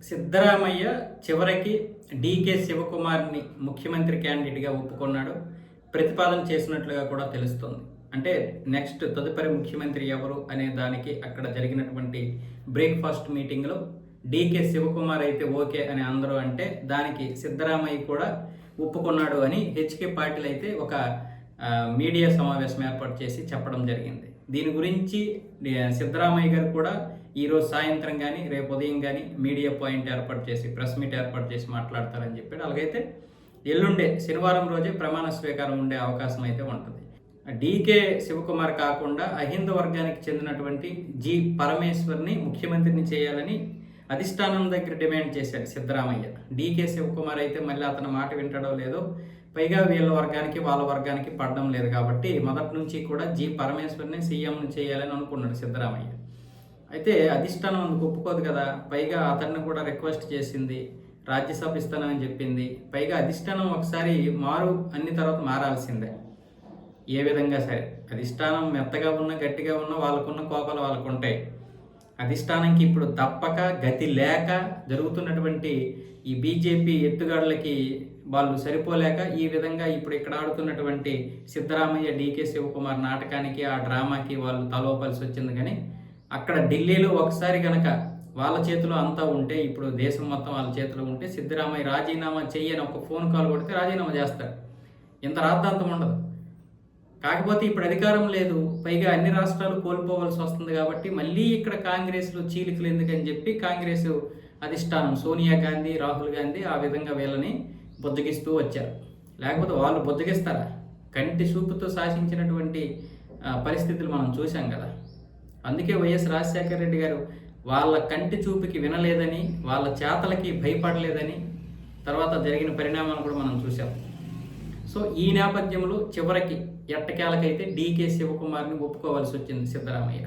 సిద్ధరామయ్య చివరికి డీకే శివకుమార్ని ముఖ్యమంత్రి క్యాండిడేట్గా ఒప్పుకున్నాడు. ప్రతిపాదన చేసినట్లుగా కూడా తెలుస్తుంది. అంటే నెక్స్ట్ తదుపరి ముఖ్యమంత్రి ఎవరు అనే దానికి అక్కడ జరిగినటువంటి బ్రేక్ఫాస్ట్ మీటింగ్లో డీకే శివకుమార్ అయితే ఓకే అని అందరూ అంటే దానికి సిద్ధరామయ్య కూడా ఒప్పుకున్నాడు అని హెచ్కే పాటిల్ అయితే ఒక మీడియా సమావేశం ఏర్పాటు చేసి చెప్పడం జరిగింది. దీని గురించి సిద్ధరామయ్య గారు కూడా ఈరోజు సాయంత్రం కానీ రేపు ఉదయం కానీ మీడియా పాయింట్ ఏర్పాటు చేసి ప్రెస్ మీట్ ఏర్పాటు చేసి మాట్లాడతారని చెప్పాడు. అలాగైతే ఎల్లుండే శనివారం రోజే ప్రమాణ స్వీకారం ఉండే అవకాశం అయితే ఉంటుంది. డీకే శివకుమార్ కాకుండా అహిందూ వర్గానికి చెందినటువంటి జి పరమేశ్వర్ని ముఖ్యమంత్రిని చేయాలని అధిష్టానం దగ్గర డిమాండ్ చేశాడు సిద్ధరామయ్య. డీకే శివకుమార్ అయితే మళ్ళీ అతని మాట వింటాడో లేదో, పైగా వీళ్ళ వర్గానికి వాళ్ళ వర్గానికి పడడం లేదు కాబట్టి మొదటి నుంచి కూడా జి పరమేశ్వర్ని సీఎంని చేయాలని అనుకున్నాడు సిద్ధరామయ్య. అయితే అధిష్టానం అందుకు ఒప్పుకోదు కదా, పైగా అతన్ని కూడా రిక్వెస్ట్ చేసింది, రాజ్యసభ ఇస్తానని చెప్పింది. పైగా అధిష్టానం ఒకసారి అన్ని తర్వాత మారాల్సిందే ఏ విధంగా సరే. అధిష్టానం మెత్తగా ఉన్నా గట్టిగా ఉన్నా వాళ్ళకున్న కోపాలు వాళ్ళకు ఉంటాయి. అధిష్టానంకి ఇప్పుడు తప్పక గతి లేక జరుగుతున్నటువంటి ఈ బీజేపీ ఎత్తుగాడులకి వాళ్ళు సరిపోలేక ఈ విధంగా ఇప్పుడు ఇక్కడ ఆడుతున్నటువంటి సిద్ధరామయ్య డీకే శివకుమార్ నాటకానికి ఆ డ్రామాకి వాళ్ళు తలోపాల్సి వచ్చింది. కానీ అక్కడ ఢిల్లీలో ఒకసారి కనుక వాళ్ళ చేతిలో అంతా ఉంటే, ఇప్పుడు దేశం మొత్తం వాళ్ళ చేతిలో ఉంటే సిద్ధరామయ్య రాజీనామా చెయ్యని ఒక ఫోన్ కాల్ కొడితే రాజీనామా చేస్తాడు. ఇంత రాద్ధాంతం ఉండదు. కాకపోతే ఇప్పుడు అధికారం లేదు, పైగా అన్ని రాష్ట్రాలు కోల్పోవలసి వస్తుంది కాబట్టి మళ్ళీ ఇక్కడ కాంగ్రెస్లో చీలికలు ఎందుకని చెప్పి కాంగ్రెస్ అధిష్టానం సోనియా గాంధీ, రాహుల్ గాంధీ ఆ విధంగా వీళ్ళని బుద్ధగిస్తూ వచ్చారు. లేకపోతే వాళ్ళు బుద్ధగిస్తారా? కంటి చూపుతో శాసించినటువంటి పరిస్థితులు మనం చూసాం కదా. అందుకే వైఎస్ రాజశేఖర రెడ్డి గారు వాళ్ళ కంటి చూపుకి వినలేదని, వాళ్ళ చేతలకి భయపడలేదని తర్వాత జరిగిన పరిణామాలు కూడా మనం చూసాం. సో ఈ నేపథ్యంలో చివరికి ఎట్టకేలకైతే డీకే శివకుమార్ని ఒప్పుకోవాల్సి వచ్చింది సిద్ధరామయ్య.